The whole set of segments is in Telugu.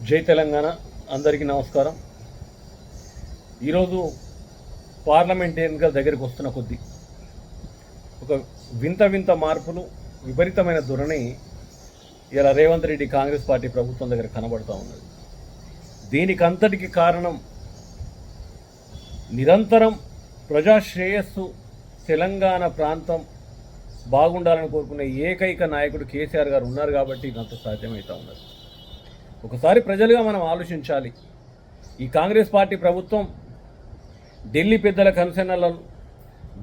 జై తెలంగాణ. అందరికీ నమస్కారం. ఈరోజు పార్లమెంట్ ఎన్నికల దగ్గరికి వస్తున్న కొద్దీ ఒక వింత మార్పులు, విపరీతమైన ధోరణి ఇలా రేవంత్ రెడ్డి కాంగ్రెస్ పార్టీ ప్రభుత్వం దగ్గర కనబడుతూ ఉన్నది. దీనికంతటికి కారణం నిరంతరం ప్రజాశ్రేయస్సు, తెలంగాణ ప్రాంతం బాగుండాలని కోరుకునే ఏకైక నాయకుడు కేసీఆర్ గారు ఉన్నారు కాబట్టి ఇదంతా సాధ్యమవుతూ ఉన్నది. ఒకసారి ప్రజలుగా మనం ఆలోచించాలి. ఈ కాంగ్రెస్ పార్టీ ప్రభుత్వం ఢిల్లీ పెద్దల కన్సర్న్లలో,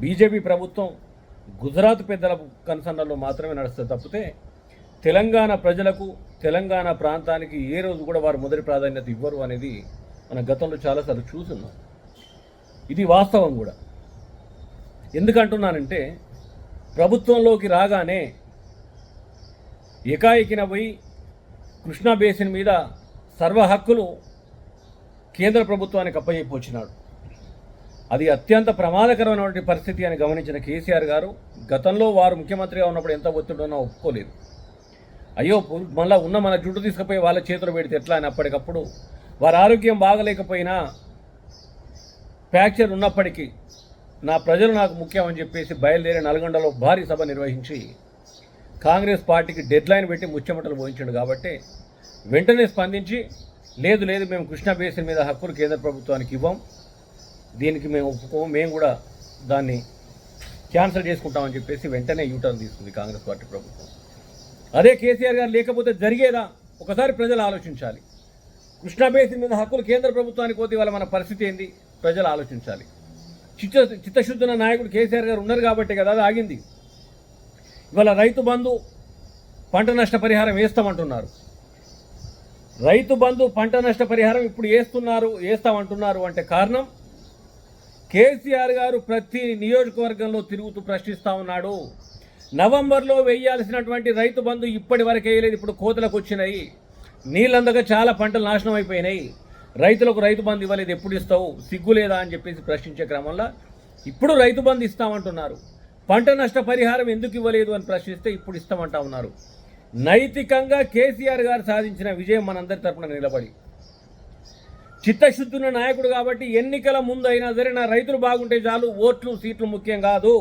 బీజేపీ ప్రభుత్వం గుజరాత్ పెద్దల కన్సర్న్లలో మాత్రమే నడుస్తుంది తప్పితే తెలంగాణ ప్రజలకు, తెలంగాణ ప్రాంతానికి ఏ రోజు కూడా వారు మొదటి ప్రాధాన్యత ఇవ్వరు అనేది మన గతంలో చాలాసార్లు చూస్తున్నాం. ఇది వాస్తవం కూడా. ఎందుకంటున్నానంటే ప్రభుత్వంలోకి రాగానే ఏకాఏకిన పోయి కృష్ణా బేసిన్ మీద సర్వ హక్కులు కేంద్ర ప్రభుత్వానికి అప్పచెప్పినాడు. అది అత్యంత ప్రమాదకరమైనటువంటి పరిస్థితి అని గమనించిన కేసీఆర్ గారు గతంలో వారు ముఖ్యమంత్రిగా ఉన్నప్పుడు ఎంత ఒత్తిడినో ఒప్పుకోలేదు. అయ్యో మళ్ళీ ఉన్న మన జుట్టు తీసుకుపోయి వాళ్ళ చేతులు పెడితే ఎట్లా అని అప్పటికప్పుడు వారి ఆరోగ్యం బాగలేకపోయినా, ఫ్రాక్చర్ ఉన్నప్పటికీ నా ప్రజలు నాకు ముఖ్యం అని చెప్పేసి బయలుదేరి నల్గొండలో భారీ సభ నిర్వహించి కాంగ్రెస్ పార్టీకి డెడ్లైన్ పెట్టి ముచ్చెమటలు పోయించాడు. కాబట్టి వెంటనే స్పందించి లేదు మేము కృష్ణా బేసిన్ మీద హక్కులు కేంద్ర ప్రభుత్వానికి ఇవ్వం, దీనికి మేము ఒప్పుకోము, మేము కూడా దాన్ని క్యాన్సిల్ చేసుకుంటామని చెప్పేసి వెంటనే యూటర్న్ తీసుకుంది కాంగ్రెస్ పార్టీ ప్రభుత్వం. అదే కేసీఆర్ గారు లేకపోతే జరిగేదా? ఒకసారి ప్రజలు ఆలోచించాలి. కృష్ణా బేసిన్ మీద హక్కులు కేంద్ర ప్రభుత్వానికి పోతే వాళ్ళ మన పరిస్థితి ఏంది ప్రజలు ఆలోచించాలి. చిత్తశుద్ధున్న నాయకుడు కేసీఆర్ గారు ఉన్నారు కాబట్టి కదా అది ఆగింది. ఇవాళ రైతు బంధు, పంట నష్ట పరిహారం వేస్తామంటున్నారు. రైతు బంధు, పంట నష్ట పరిహారం ఇప్పుడు వేస్తామంటున్నారు అంటే కారణం కేసీఆర్ గారు ప్రతి నియోజకవర్గంలో తిరుగుతూ ప్రశ్నిస్తూ ఉన్నాడు. నవంబర్లో వేయాల్సినటువంటి రైతు బంధు ఇప్పటి వరకు వేయలేదు, ఇప్పుడు కోతలకు వచ్చినాయి, నీళ్ళందక చాలా పంటలు నాశనం అయిపోయినాయి, రైతులకు రైతు బంధు ఇవ్వలేదు, ఎప్పుడు ఇస్తావు, సిగ్గు లేదా అని చెప్పేసి ప్రశ్నించే క్రమంలో ఇప్పుడు రైతు బంధు ఇస్తామంటున్నారు. పంట నష్ట పరిహారం ఎందుకు ఇవ్వలేదు అని ప్రశ్నిస్తే ఇప్పుడు ఇస్తామంటా ఉన్నారు. నైతికంగా కేసీఆర్ గారు సాధించిన విజయం మనందరి తరపున నిలబడి, చిత్తశుద్ధున్న నాయకుడు కాబట్టి ఎన్నికల ముందు అయినా సరే నా రైతులు బాగుంటే చాలు, ఓట్లు సీట్లు ముఖ్యం కాదు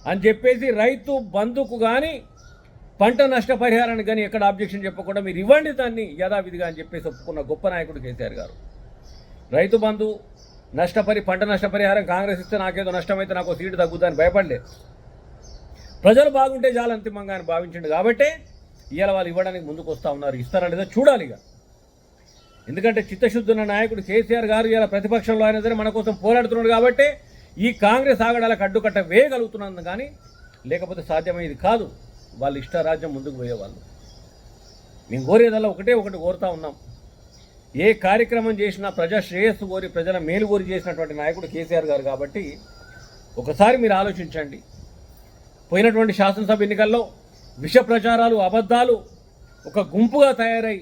అని చెప్పేసి రైతు బంధుకు కానీ పంట నష్ట పరిహారానికి కానీ ఎక్కడ ఆబ్జెక్షన్ చెప్పకుండా మీరు ఇవ్వండి దాన్ని యథావిధిగా అని చెప్పేసి ఒప్పుకున్న గొప్ప నాయకుడు కేసీఆర్ గారు. రైతు బంధు, పంట నష్ట పరిహారం కాంగ్రెస్ ఇస్తే నాకేదో నష్టమైతే నాకు సీటు తగ్గుతుందని భయపడలే. ప్రజలు బాగుంటే చాలా అంతిమంగా అని భావించండి కాబట్టే ఇవాళ వాళ్ళు ఇవ్వడానికి ముందుకు వస్తూ ఉన్నారు. ఇస్తారా లేదా చూడాలి ఇక. ఎందుకంటే చిత్తశుద్ధున్న నాయకుడు కేసీఆర్ గారు ఇలా ప్రతిపక్షంలో అయినా సరే మన కోసం పోరాడుతున్నాడు కాబట్టి ఈ కాంగ్రెస్ ఆగడాలకు అడ్డుకట్ట వేయగలుగుతున్నాను, కానీ లేకపోతే సాధ్యమయ్యేది కాదు. వాళ్ళు ఇష్టారాజ్యం ముందుకు పోయేవాళ్ళు. మేము కోరేదల్లా ఒకటి కోరుతా ఉన్నాం. ఏ కార్యక్రమం చేసినా ప్రజా శ్రేయస్సు కోరి, ప్రజల మేలు కోరి చేసినటువంటి నాయకుడు కేసీఆర్ గారు కాబట్టి ఒకసారి మీరు ఆలోచించండి. పోయినటువంటి శాసనసభ ఎన్నికల్లో విష ప్రచారాలు, అబద్ధాలు ఒక గుంపుగా తయారై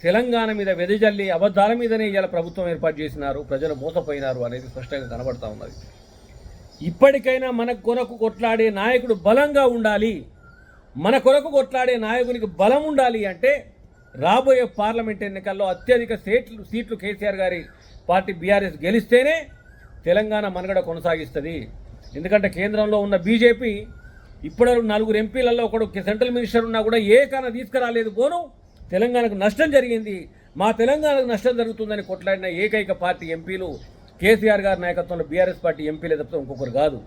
తెలంగాణ మీద వెదజల్లి అబద్ధాల మీదనే ఇవాళ ప్రభుత్వం ఏర్పాటు చేసినారు, ప్రజలు మోసపోయినారు అనేది స్పష్టంగా కనబడతా ఉన్నది. ఇప్పటికైనా మన కొరకు కొట్లాడే నాయకుడు బలంగా ఉండాలి. మన కొరకు కొట్లాడే నాయకునికి బలం ఉండాలి అంటే రాబోయే పార్లమెంట్ ఎన్నికల్లో అత్యధిక సీట్లు కేసీఆర్ గారి పార్టీ బీఆర్ఎస్ గెలిస్తేనే తెలంగాణ మనుగడ కొనసాగిస్తుంది. ఎందుకంటే కేంద్రంలో ఉన్న బీజేపీ ఇప్పుడు 4 ఎంపీలలో ఒకడు సెంట్రల్ మినిస్టర్ ఉన్నా కూడా ఏ కాన తీసుకురాలేదు, పోను తెలంగాణకు నష్టం జరిగింది, మా తెలంగాణకు నష్టం జరుగుతుందని కొట్లాడిన ఏకైక పార్టీ ఎంపీలు కేసీఆర్ గారి నాయకత్వంలో బీఆర్ఎస్ పార్టీ ఎంపీలే తప్ప ఇంకొకరు కాదు.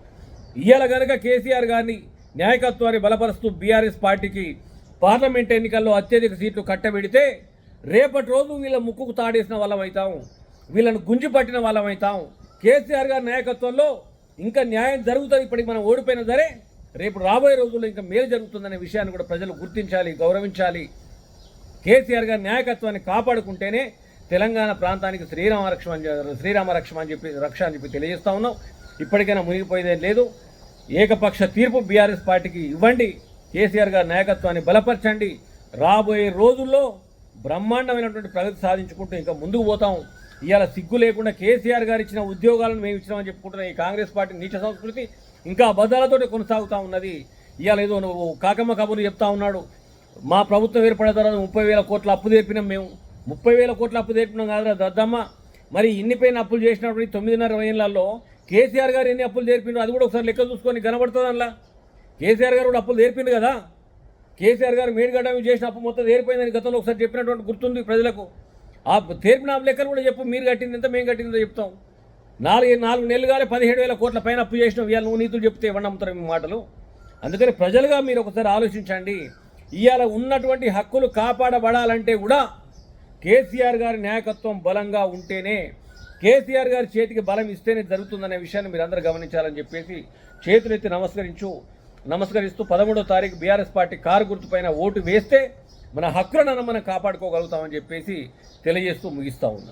ఇవాళ కనుక కేసీఆర్ గారిని నాయకత్వాన్ని బలపరుస్తూ బీఆర్ఎస్ పార్టీకి పార్లమెంట్ ఎన్నికల్లో అత్యధిక సీట్లు కట్టబెడితే రేపటి రోజు వీళ్ళ ముక్కుకు తాడేసిన వాళ్ళం అవుతాం, వీళ్ళను గుంజి పట్టిన వాళ్ళం అవుతాం. కేసీఆర్ గారి నాయకత్వంలో ఇంకా న్యాయం జరుగుతుంది. ఇప్పటికి మనం ఓడిపోయినా సరే రేపు రాబోయే రోజుల్లో ఇంకా మేలు జరుగుతుందనే విషయాన్ని కూడా ప్రజలు గుర్తించాలి, గౌరవించాలి. కేసీఆర్ గారి నాయకత్వాన్ని కాపాడుకుంటేనే తెలంగాణ ప్రాంతానికి శ్రీరామ రక్ష అని చెప్పి తెలియజేస్తా ఉన్నాం. ఇప్పటికైనా మునిగిపోయేదేం లేదు. ఏకపక్ష తీర్పు బీఆర్ఎస్ పార్టీకి ఇవ్వండి, కేసీఆర్ గారి నాయకత్వాన్ని బలపరచండి. రాబోయే రోజుల్లో బ్రహ్మాండమైనటువంటి ప్రగతి సాధించుకుంటూ ఇంకా ముందుకు పోతాం. ఇవాళ సిగ్గు లేకుండా కేసీఆర్ గారు ఇచ్చిన ఉద్యోగాలను మేము ఇచ్చినామని చెప్పుకుంటున్న ఈ కాంగ్రెస్ పార్టీ నీచ సంస్కృతి ఇంకా అబద్ధాలతోటి కొనసాగుతూ ఉన్నది. ఇవాళ ఏదో నువ్వు కాకమ్మ కబుర్లు చెప్తా ఉన్నాడు. మా ప్రభుత్వం ఏర్పడిన తర్వాత 30,000 కోట్ల అప్పు తెప్పినాం మేము, 30,000 కోట్ల అప్పు తెరిపినాం కాదురా దద్దమ్మ. మరి ఇన్నిపైన అప్పులు చేసినప్పుడు 9.5 ఏళ్లలో కేసీఆర్ గారు ఎన్ని అప్పులు తెరిపిండ్రు అది కూడా ఒకసారి లెక్క చూసుకొని కనబడుతుంది అందులో. కేసీఆర్ గారు కూడా అప్పులు తెరిపిండు కదా. కేసీఆర్ గారు మేడిగడ్డ చేసిన అప్పు మొత్తం తెరిపోయిందని గతంలో ఒకసారి చెప్పినటువంటి గుర్తుంది ప్రజలకు. ఆ తెరిపిన లెక్కలు కూడా చెప్పు, మీరు కట్టింది ఎంత మేము కట్టిందో చెప్తాం. 4 నెలలు కానీ 17,000 కోట్ల పైన అప్పు చేసినాం. ఇవాళ నువ్వు నీతులు చెప్తే ఇవ్వండి నమ్ముతారు మీ మాటలు. అందుకని ప్రజలుగా మీరు ఒకసారి ఆలోచించండి. ఇవాళ ఉన్నటువంటి హక్కులు కాపాడబడాలంటే కూడా కేసీఆర్ గారి నాయకత్వం బలంగా ఉంటేనే, కేసీఆర్ గారి చేతికి బలం ఇస్తేనే జరుగుతుందనే విషయాన్ని మీరు అందరూ గమనించాలని చెప్పేసి చేతులెత్తి నమస్కరిస్తూ 13వ తారీఖు బీఆర్ఎస్ పార్టీ కారు గుర్తుపైన ఓటు వేస్తే మన హక్కులను మనం కాపాడుకోగలుగుతామని చెప్పేసి తెలియజేస్తూ ముగిస్తూ ఉన్నాం.